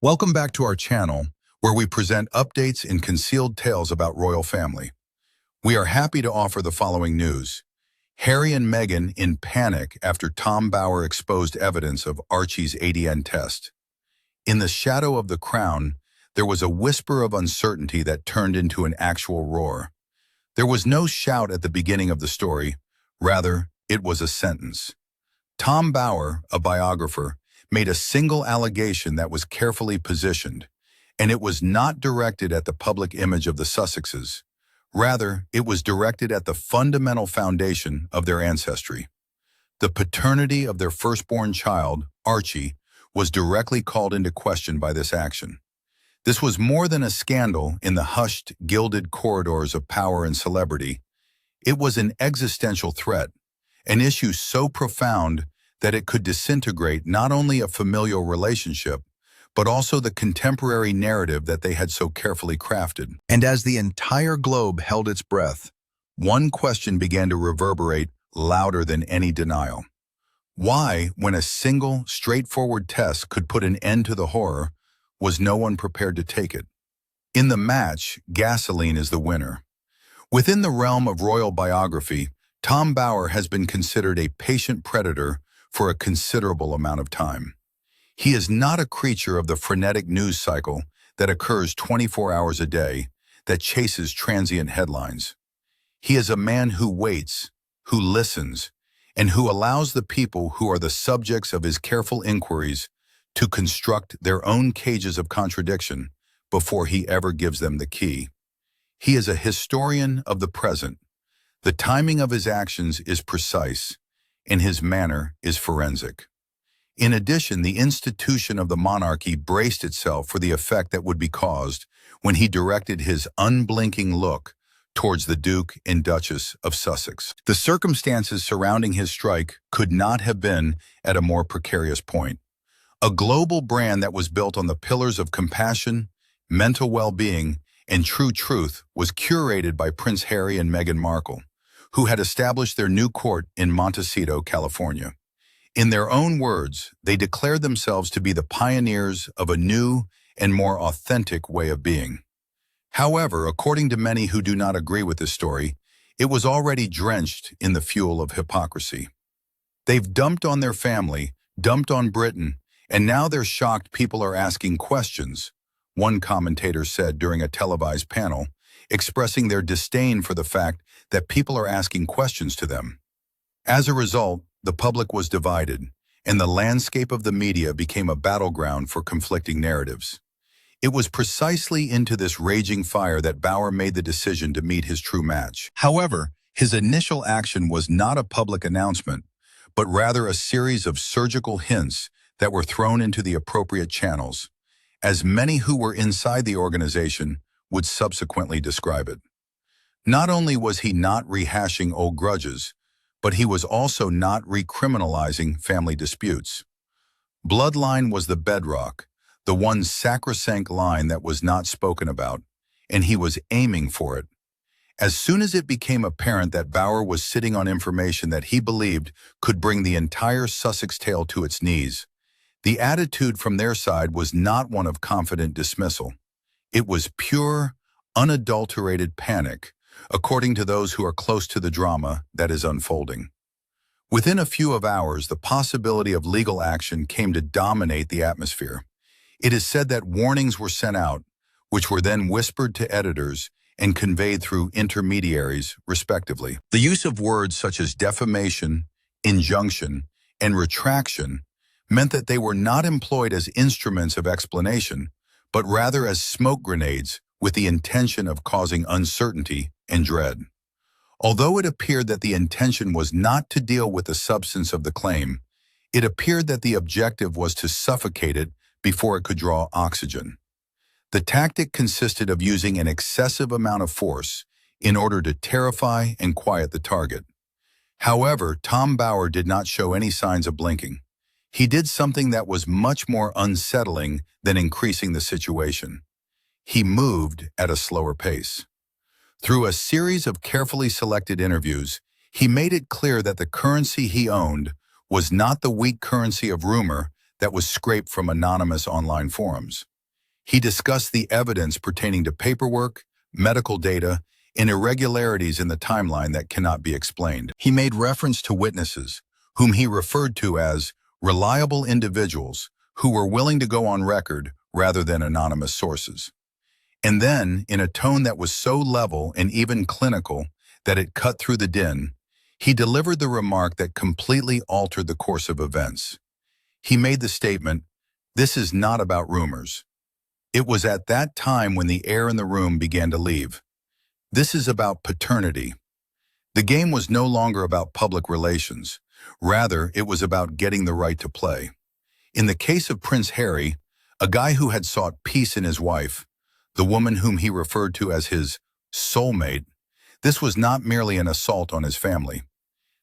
Welcome back to our channel, where we present updates and concealed tales about royal family. We are happy to offer the following news. Harry and Meghan in panic after Tom Bower exposed evidence of Archies ADN test. In the shadow of the crown, there was a whisper of uncertainty that turned into an actual roar. There was no shout at the beginning of the story, rather, it was a sentence. Tom Bower, a biographer, made a single allegation that was carefully positioned, and it was not directed at the public image of the Sussexes. Rather, it was directed at the fundamental foundation of their ancestry. The paternity of their firstborn child, Archie, was directly called into question by this action. This was more than a scandal in the hushed, gilded corridors of power and celebrity. It was an existential threat, an issue so profound that it could disintegrate not only a familial relationship, but also the contemporary narrative that they had so carefully crafted. And as the entire globe held its breath, one question began to reverberate louder than any denial. Why, when a single, straightforward test could put an end to the horror, was no one prepared to take it? In the match, gasoline is the winner. Within the realm of royal biography, Tom Bower has been considered a patient predator for a considerable amount of time. He is not a creature of the frenetic news cycle that occurs 24 hours a day, that chases transient headlines. He is a man who waits, who listens, and who allows the people who are the subjects of his careful inquiries to construct their own cages of contradiction before he ever gives them the key. He is a historian of the present. The timing of his actions is precise, and his manner is forensic. In addition, the institution of the monarchy braced itself for the effect that would be caused when he directed his unblinking look towards the Duke and Duchess of Sussex. The circumstances surrounding his strike could not have been at a more precarious point. A global brand that was built on the pillars of compassion, mental well-being, and true truth was curated by Prince Harry and Meghan Markle, who had established their new court in Montecito, California. In their own words, they declared themselves to be the pioneers of a new and more authentic way of being. However, according to many who do not agree with this story, it was already drenched in the fuel of hypocrisy. They've dumped on their family, dumped on Britain, and now they're shocked people are asking questions, one commentator said during a televised panel, expressing their disdain for the fact that people are asking questions to them. As a result, the public was divided, and the landscape of the media became a battleground for conflicting narratives. It was precisely into this raging fire that Bower made the decision to meet his true match. However, his initial action was not a public announcement, but rather a series of surgical hints that were thrown into the appropriate channels, as many who were inside the organization would subsequently describe it. Not only was he not rehashing old grudges, but he was also not recriminalizing family disputes. Bloodline was the bedrock, the one sacrosanct line that was not spoken about, and he was aiming for it. As soon as it became apparent that Bower was sitting on information that he believed could bring the entire Sussex tale to its knees, the attitude from their side was not one of confident dismissal. It was pure, unadulterated panic, according to those who are close to the drama that is unfolding. Within a few hours, the possibility of legal action came to dominate the atmosphere. It is said that warnings were sent out, which were then whispered to editors and conveyed through intermediaries, respectively. The use of words such as defamation, injunction, and retraction meant that they were not employed as instruments of explanation, but rather as smoke grenades with the intention of causing uncertainty and dread. Although it appeared that the intention was not to deal with the substance of the claim, it appeared that the objective was to suffocate it before it could draw oxygen. The tactic consisted of using an excessive amount of force in order to terrify and quiet the target. However, Tom Bower did not show any signs of blinking. He did something that was much more unsettling than increasing the situation. He moved at a slower pace. Through a series of carefully selected interviews, he made it clear that the currency he owned was not the weak currency of rumor that was scraped from anonymous online forums. He discussed the evidence pertaining to paperwork, medical data, and irregularities in the timeline that cannot be explained. He made reference to witnesses, whom he referred to as reliable individuals who were willing to go on record rather than anonymous sources. And then, in a tone that was so level and even clinical that it cut through the din, he delivered the remark that completely altered the course of events. He made the statement, "This is not about rumors." It was at that time when the air in the room began to leave. This is about paternity. The game was no longer about public relations. Rather, it was about getting the right to play. In the case of Prince Harry, a guy who had sought peace in his wife, the woman whom he referred to as his soulmate, this was not merely an assault on his family.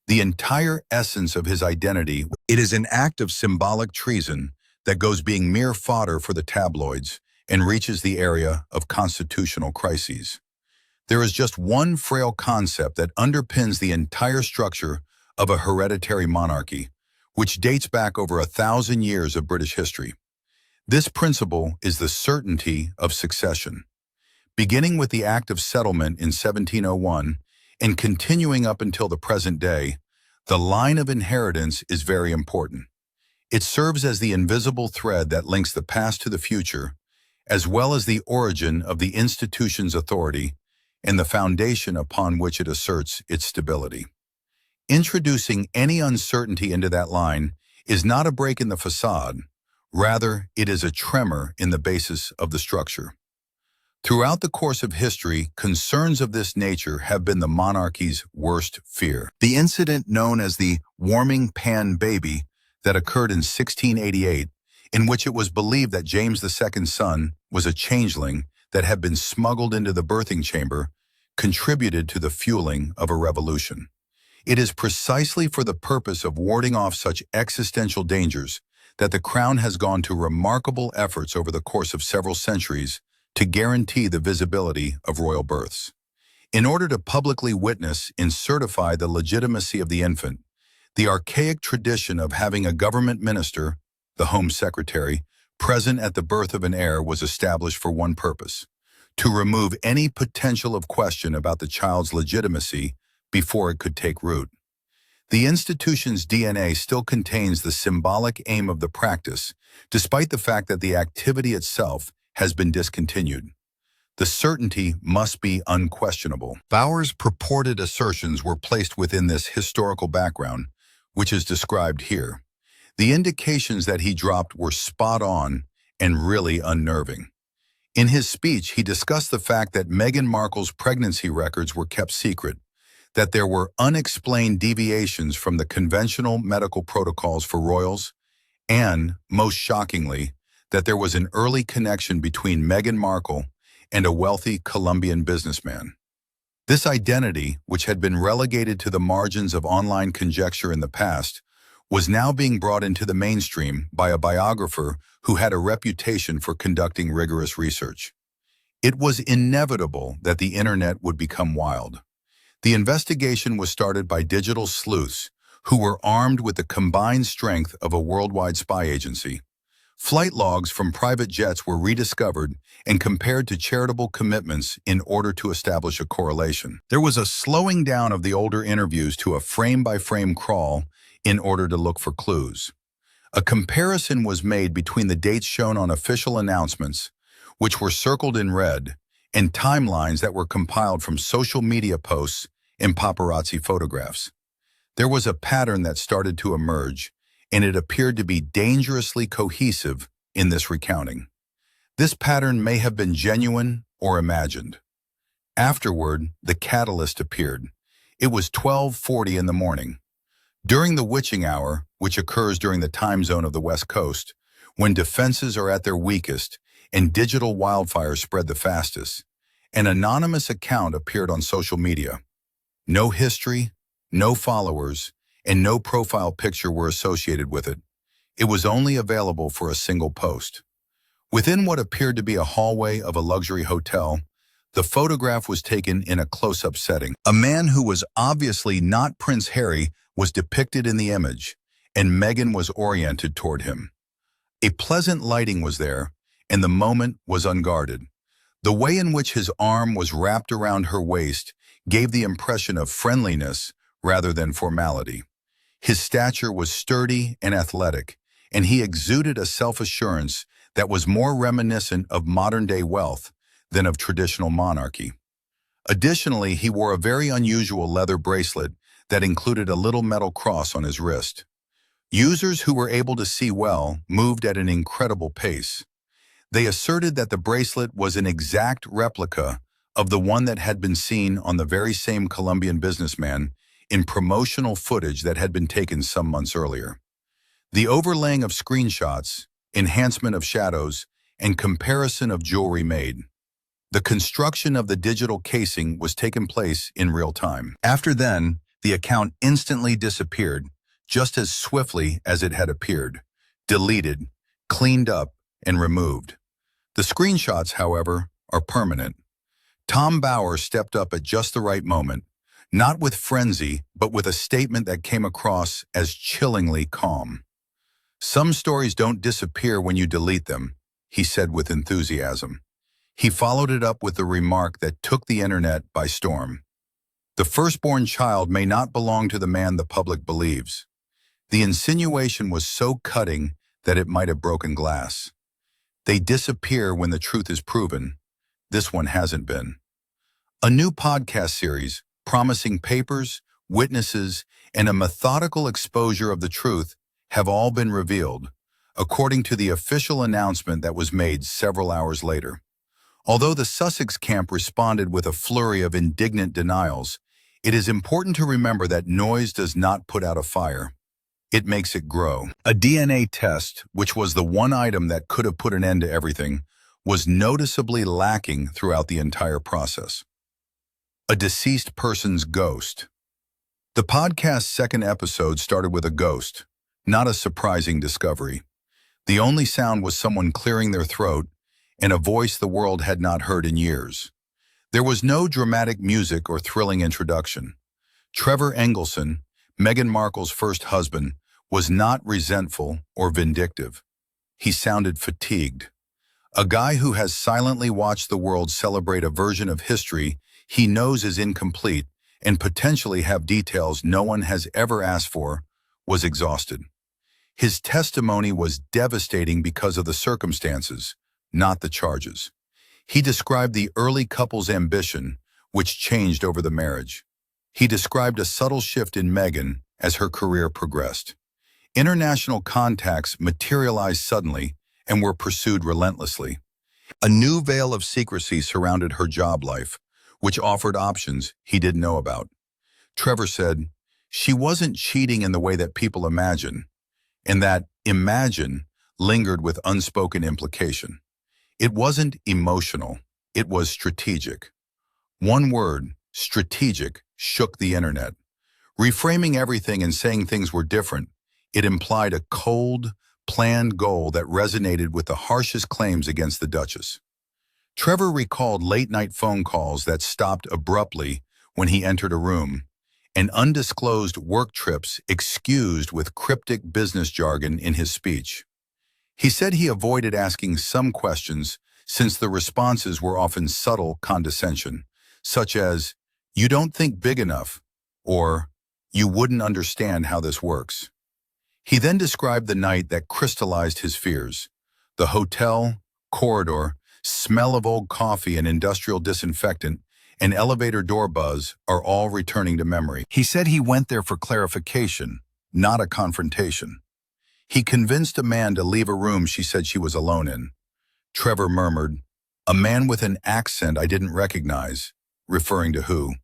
The entire essence of his identity, it is an act of symbolic treason that goes being mere fodder for the tabloids and reaches the area of constitutional crises. There is just one frail concept that underpins the entire structure of a hereditary monarchy, which dates back over 1,000 years of British history. This principle is the certainty of succession. Beginning with the Act of Settlement in 1701 and continuing up until the present day, the line of inheritance is very important. It serves as the invisible thread that links the past to the future, as well as the origin of the institution's authority and the foundation upon which it asserts its stability. Introducing any uncertainty into that line is not a break in the facade, rather it is a tremor in the basis of the structure. Throughout the course of history, concerns of this nature have been the monarchy's worst fear. The incident known as the warming pan baby that occurred in 1688, in which it was believed that James II's son was a changeling that had been smuggled into the birthing chamber, contributed to the fueling of a revolution. It is precisely for the purpose of warding off such existential dangers that the Crown has gone to remarkable efforts over the course of several centuries to guarantee the visibility of royal births. In order to publicly witness and certify the legitimacy of the infant, the archaic tradition of having a government minister, the Home Secretary, present at the birth of an heir was established for one purpose: to remove any potential of question about the child's legitimacy before it could take root. The institution's DNA still contains the symbolic aim of the practice, despite the fact that the activity itself has been discontinued. The certainty must be unquestionable. Bauer's purported assertions were placed within this historical background, which is described here. The indications that he dropped were spot on and really unnerving. In his speech, he discussed the fact that Meghan Markle's pregnancy records were kept secret, that there were unexplained deviations from the conventional medical protocols for royals, and, most shockingly, that there was an early connection between Meghan Markle and a wealthy Colombian businessman. This identity, which had been relegated to the margins of online conjecture in the past, was now being brought into the mainstream by a biographer who had a reputation for conducting rigorous research. It was inevitable that the internet would become wild. The investigation was started by digital sleuths who were armed with the combined strength of a worldwide spy agency. Flight logs from private jets were rediscovered and compared to charitable commitments in order to establish a correlation. There was a slowing down of the older interviews to a frame-by-frame crawl in order to look for clues. A comparison was made between the dates shown on official announcements, which were circled in red, and timelines that were compiled from social media posts and paparazzi photographs. There was a pattern that started to emerge, and it appeared to be dangerously cohesive in this recounting. This pattern may have been genuine or imagined. Afterward, the catalyst appeared. It was 12:40 in the morning. During the witching hour, which occurs during the time zone of the West Coast, when defenses are at their weakest and digital wildfire spread the fastest, an anonymous account appeared on social media. No history, no followers, and no profile picture were associated with it. It was only available for a single post. Within what appeared to be a hallway of a luxury hotel, the photograph was taken in a close-up setting. A man who was obviously not Prince Harry was depicted in the image, and Meghan was oriented toward him. A pleasant lighting was there, and the moment was unguarded. The way in which his arm was wrapped around her waist gave the impression of friendliness rather than formality. His stature was sturdy and athletic, and he exuded a self-assurance that was more reminiscent of modern-day wealth than of traditional monarchy. Additionally, he wore a very unusual leather bracelet that included a little metal cross on his wrist. Users who were able to see well moved at an incredible pace. They asserted that the bracelet was an exact replica of the one that had been seen on the very same Colombian businessman in promotional footage that had been taken some months earlier. The overlaying of screenshots, enhancement of shadows, and comparison of jewelry made. The construction of the digital casing was taking place in real time. After then, the account instantly disappeared, just as swiftly as it had appeared, deleted, cleaned up, and removed. The screenshots, however, are permanent. Tom Bauer stepped up at just the right moment, not with frenzy, but with a statement that came across as chillingly calm. "Some stories don't disappear when you delete them," he said with enthusiasm. He followed it up with a remark that took the internet by storm. "The firstborn child may not belong to the man the public believes." The insinuation was so cutting that it might have broken glass. They disappear when the truth is proven. This one hasn't been. A new podcast series, promising papers, witnesses, and a methodical exposure of the truth have all been revealed, according to the official announcement that was made several hours later. Although the Sussex camp responded with a flurry of indignant denials, it is important to remember that noise does not put out a fire. It makes it grow. A DNA test, which was the one item that could have put an end to everything, was noticeably lacking throughout the entire process. A deceased person's ghost. The podcast's second episode started with a ghost, not a surprising discovery. The only sound was someone clearing their throat and a voice the world had not heard in years. There was no dramatic music or thrilling introduction. Trevor Engelson, Meghan Markle's first husband, was not resentful or vindictive. He sounded fatigued. A guy who has silently watched the world celebrate a version of history he knows is incomplete and potentially have details no one has ever asked for, was exhausted. His testimony was devastating because of the circumstances, not the charges. He described the early couple's ambition, which changed over the marriage. He described a subtle shift in Meghan as her career progressed. International contacts materialized suddenly and were pursued relentlessly. A new veil of secrecy surrounded her job life, which offered options he didn't know about. Trevor said, "She wasn't cheating in the way that people imagine," and that imagine lingered with unspoken implication. It wasn't emotional, it was strategic. One word, strategic, shook the internet. Reframing everything and saying things were different, it implied a cold, planned goal that resonated with the harshest claims against the Duchess. Trevor recalled late-night phone calls that stopped abruptly when he entered a room, and undisclosed work trips excused with cryptic business jargon in his speech. He said he avoided asking some questions since the responses were often subtle condescension, such as, "You don't think big enough," or "You wouldn't understand how this works." He then described the night that crystallized his fears. The hotel, corridor, smell of old coffee and industrial disinfectant, and elevator door buzz are all returning to memory. He said he went there for clarification, not a confrontation. He convinced a man to leave a room she said she was alone in. Trevor murmured, "A man with an accent I didn't recognize," referring to who?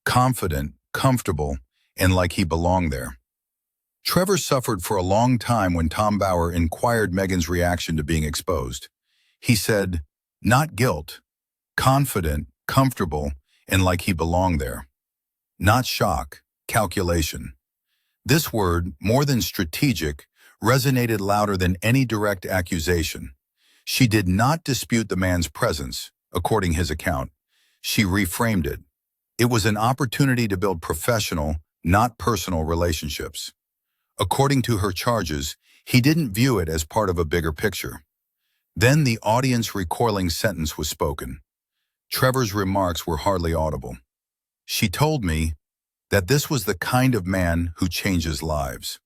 Confident, comfortable, and like he belonged there. Trevor suffered for a long time when Tom Bauer inquired Meghan's reaction to being exposed. He said, "Not guilt, confident, comfortable, and like he belonged there. Not shock, calculation." This word, more than strategic, resonated louder than any direct accusation. She did not dispute the man's presence, according his account. She reframed it. It was an opportunity to build professional, not personal relationships. According to her charges, he didn't view it as part of a bigger picture. Then the audience recoiling sentence was spoken. Trevor's remarks were hardly audible. She told me that this was the kind of man who changes lives.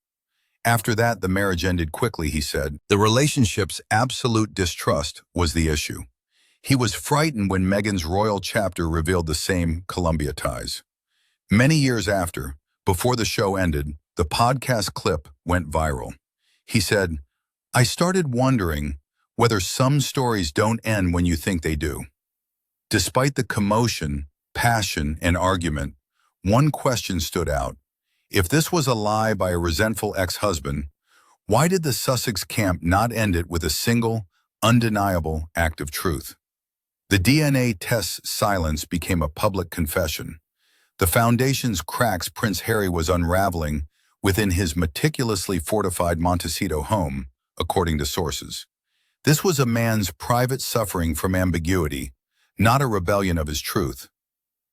After that, the marriage ended quickly, he said. The relationship's absolute distrust was the issue. He was frightened when Meghan's royal chapter revealed the same Columbia ties. Many years after, before the show ended, the podcast clip went viral. He said, "I started wondering whether some stories don't end when you think they do." Despite the commotion, passion, and argument, one question stood out. If this was a lie by a resentful ex-husband, why did the Sussex camp not end it with a single, undeniable act of truth? The DNA test's silence became a public confession. The foundation's cracks Prince Harry was unraveling within his meticulously fortified Montecito home, according to sources. This was a man's private suffering from ambiguity, not a rebellion of his truth.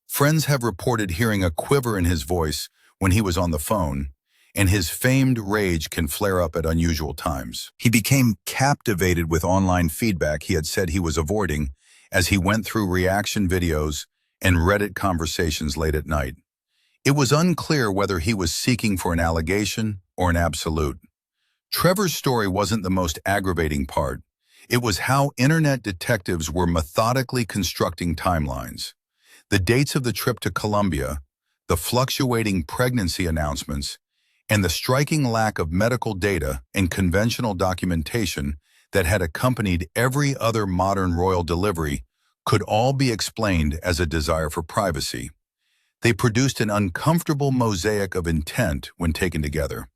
Friends have reported hearing a quiver in his voice when he was on the phone, and his famed rage can flare up at unusual times. He became captivated with online feedback he had said he was avoiding as he went through reaction videos and Reddit conversations late at night. It was unclear whether he was seeking for an allegation or an absolute. Trevor's story wasn't the most aggravating part. It was how internet detectives were methodically constructing timelines. The dates of the trip to Colombia, the fluctuating pregnancy announcements, and the striking lack of medical data and conventional documentation that had accompanied every other modern royal delivery could all be explained as a desire for privacy. They produced an uncomfortable mosaic of intent when taken together.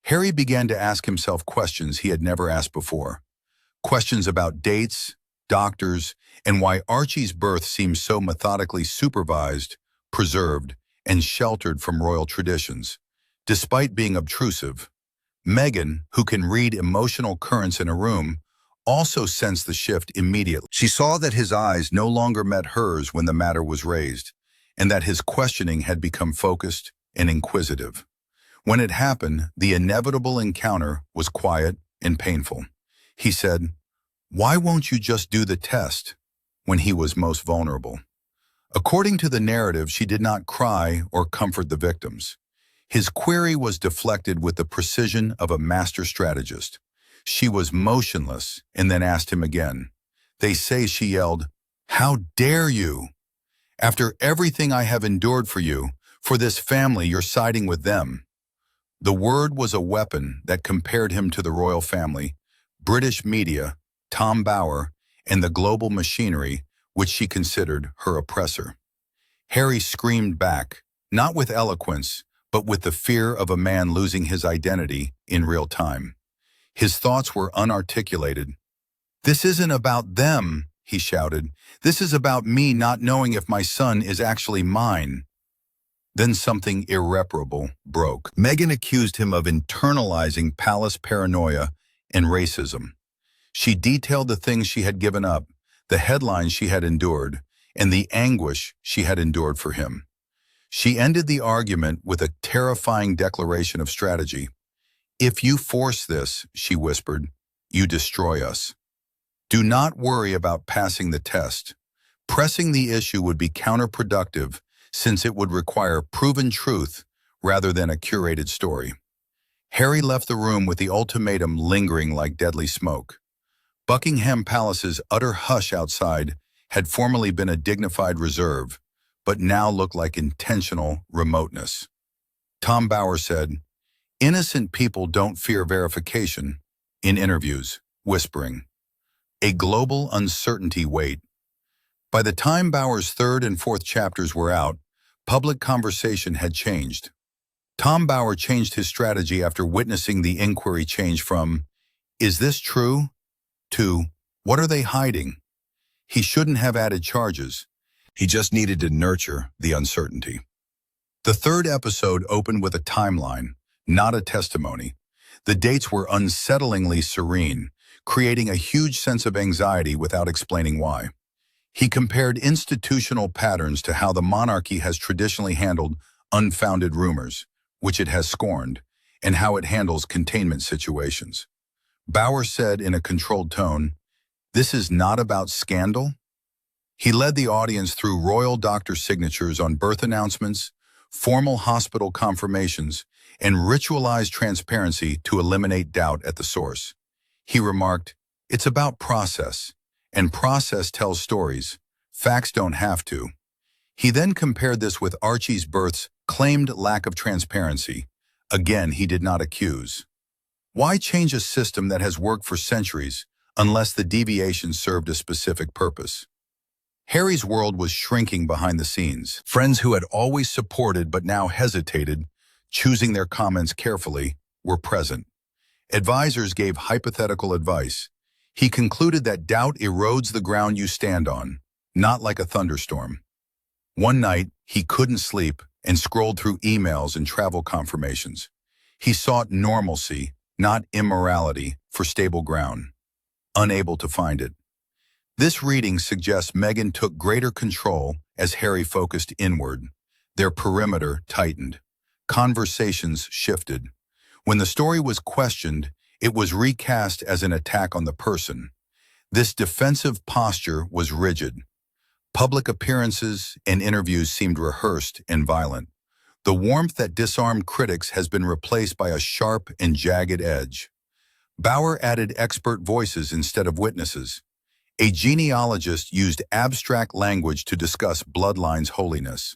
Harry began to ask himself questions he had never asked before. Questions about dates, doctors, and why Archie's birth seemed so methodically supervised, preserved, and sheltered from royal traditions. Despite being obtrusive, Meghan, who can read emotional currents in a room, also sensed the shift immediately. She saw that his eyes no longer met hers when the matter was raised, and that his questioning had become focused and inquisitive. When it happened, the inevitable encounter was quiet and painful. He said, "Why won't you just do the test?" when he was most vulnerable. According to the narrative, she did not cry or comfort the victims. His query was deflected with the precision of a master strategist. She was motionless and then asked him again. They say she yelled, "How dare you? After everything I have endured for you, for this family, you're siding with them." The word was a weapon that compared him to the royal family, British media, Tom Bower, and the global machinery which she considered her oppressor. Harry screamed back, not with eloquence, but with the fear of a man losing his identity in real time. His thoughts were unarticulated. "This isn't about them," he shouted. "This is about me not knowing if my son is actually mine." Then something irreparable broke. Meghan accused him of internalizing palace paranoia and racism. She detailed the things she had given up, the headlines she had endured, and the anguish she had endured for him. She ended the argument with a terrifying declaration of strategy. "If you force this," she whispered, "you destroy us. Do not worry about passing the test. Pressing the issue would be counterproductive since it would require proven truth rather than a curated story." Harry left the room with the ultimatum lingering like deadly smoke. Buckingham Palace's utter hush outside had formerly been a dignified reserve, but now looked like intentional remoteness. Tom Bower said, "Innocent people don't fear verification," in interviews, whispering, "A global uncertainty wait." By the time Bower's third and fourth chapters were out, public conversation had changed. Tom Bower changed his strategy after witnessing the inquiry change from, "Is this true?" to, "What are they hiding?" He shouldn't have added charges. He just needed to nurture the uncertainty. The third episode opened with a timeline, not a testimony. The dates were unsettlingly serene, creating a huge sense of anxiety without explaining why. He compared institutional patterns to how the monarchy has traditionally handled unfounded rumors, which it has scorned, and how it handles containment situations. Bower said in a controlled tone, This is not about scandal. He led the audience through royal doctor signatures on birth announcements, formal hospital confirmations, and ritualized transparency to eliminate doubt at the source. He remarked, "It's about process, and process tells stories. Facts don't have to." He then compared this with Archie's birth's claimed lack of transparency. Again, he did not accuse. Why change a system that has worked for centuries unless the deviation served a specific purpose? Harry's world was shrinking behind the scenes. Friends who had always supported but now hesitated, choosing their comments carefully, were present. Advisors gave hypothetical advice. He concluded that doubt erodes the ground you stand on, not like a thunderstorm. One night, he couldn't sleep and scrolled through emails and travel confirmations. He sought normalcy, not immorality, for stable ground. Unable to find it. This reading suggests Meghan took greater control as Harry focused inward. Their perimeter tightened. Conversations shifted. When the story was questioned, it was recast as an attack on the person. This defensive posture was rigid. Public appearances and interviews seemed rehearsed and violent. The warmth that disarmed critics has been replaced by a sharp and jagged edge. Bauer added expert voices instead of witnesses. A genealogist used abstract language to discuss bloodline's holiness.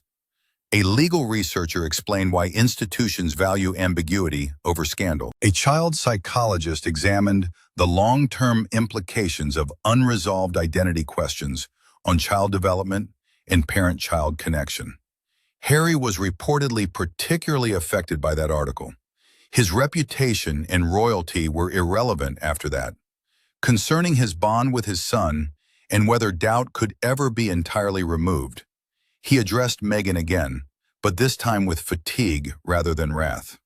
A legal researcher explained why institutions value ambiguity over scandal. A child psychologist examined the long-term implications of unresolved identity questions on child development and parent-child connection. Harry was reportedly particularly affected by that article. His reputation and royalty were irrelevant after that. Concerning his bond with his son and whether doubt could ever be entirely removed, he addressed Meghan again, but this time with fatigue rather than wrath.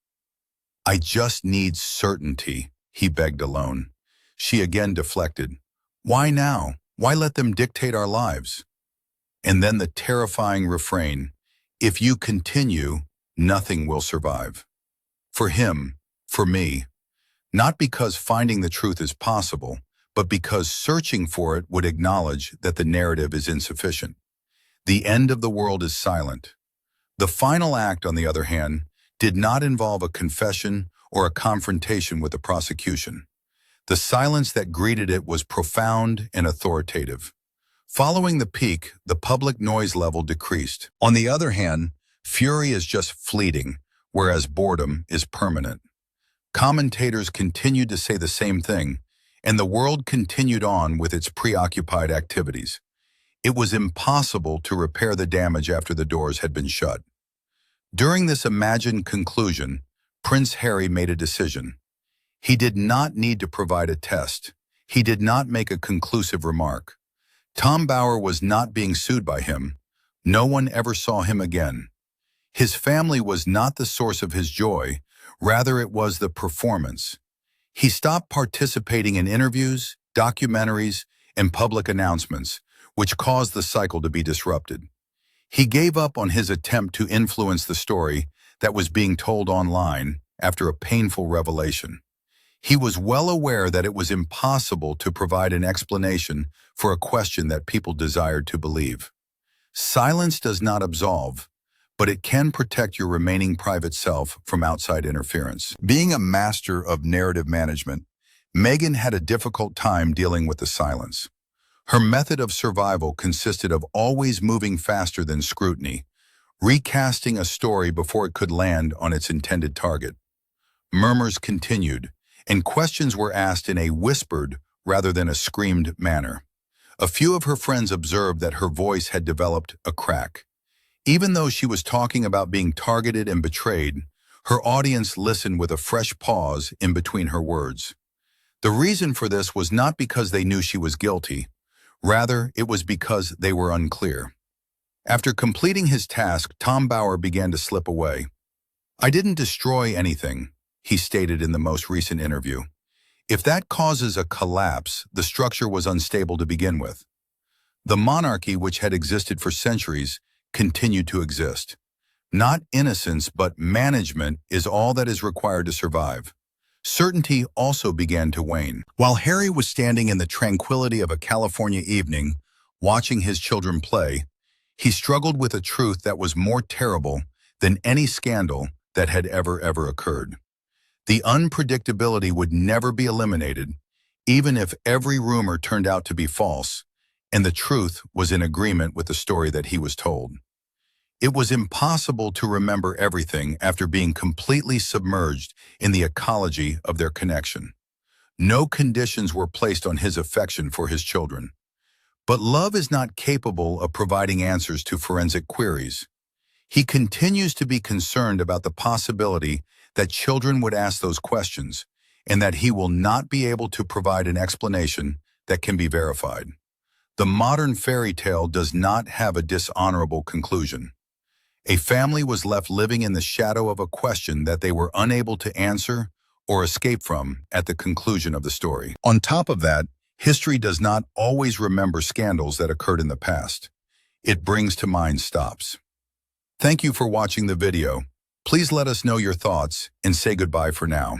"I just need certainty," he begged alone. She again deflected. "Why now? Why let them dictate our lives?" And then the terrifying refrain, "If you continue, nothing will survive." For him, for me, not because finding the truth is possible, but because searching for it would acknowledge that the narrative is insufficient. The end of the world is silent. The final act, on the other hand, did not involve a confession or a confrontation with the prosecution. The silence that greeted it was profound and authoritative. Following the peak, the public noise level decreased. On the other hand, fury is just fleeting, whereas boredom is permanent. Commentators continued to say the same thing, and the world continued on with its preoccupied activities. It was impossible to repair the damage after the doors had been shut. During this imagined conclusion, Prince Harry made a decision. He did not need to provide a test. He did not make a conclusive remark. Tom Bauer was not being sued by him. No one ever saw him again. His family was not the source of his joy, rather it was the performance. He stopped participating in interviews, documentaries, and public announcements, which caused the cycle to be disrupted. He gave up on his attempt to influence the story that was being told online after a painful revelation. He was well aware that it was impossible to provide an explanation for a question that people desired to believe. Silence does not absolve, but it can protect your remaining private self from outside interference. Being a master of narrative management, Meghan had a difficult time dealing with the silence. Her method of survival consisted of always moving faster than scrutiny, recasting a story before it could land on its intended target. Murmurs continued, and questions were asked in a whispered rather than a screamed manner. A few of her friends observed that her voice had developed a crack. Even though she was talking about being targeted and betrayed, her audience listened with a fresh pause in between her words. The reason for this was not because they knew she was guilty. Rather, it was because they were unclear. After completing his task, Tom Bauer began to slip away. "I didn't destroy anything," he stated in the most recent interview. "If that causes a collapse, the structure was unstable to begin with." The monarchy, which had existed for centuries, continued to exist. Not innocence, but management is all that is required to survive. Certainty also began to wane. While Harry was standing in the tranquility of a California evening, watching his children play, he struggled with a truth that was more terrible than any scandal that had ever occurred. The unpredictability would never be eliminated, even if every rumor turned out to be false, and the truth was in agreement with the story that he was told. It was impossible to remember everything after being completely submerged in the ecology of their connection. No conditions were placed on his affection for his children. But love is not capable of providing answers to forensic queries. He continues to be concerned about the possibility that children would ask those questions, and that he will not be able to provide an explanation that can be verified. The modern fairy tale does not have a dishonorable conclusion. A family was left living in the shadow of a question that they were unable to answer or escape from at the conclusion of the story. On top of that, history does not always remember scandals that occurred in the past. It brings to mind stops. Thank you for watching the video. Please let us know your thoughts and say goodbye for now.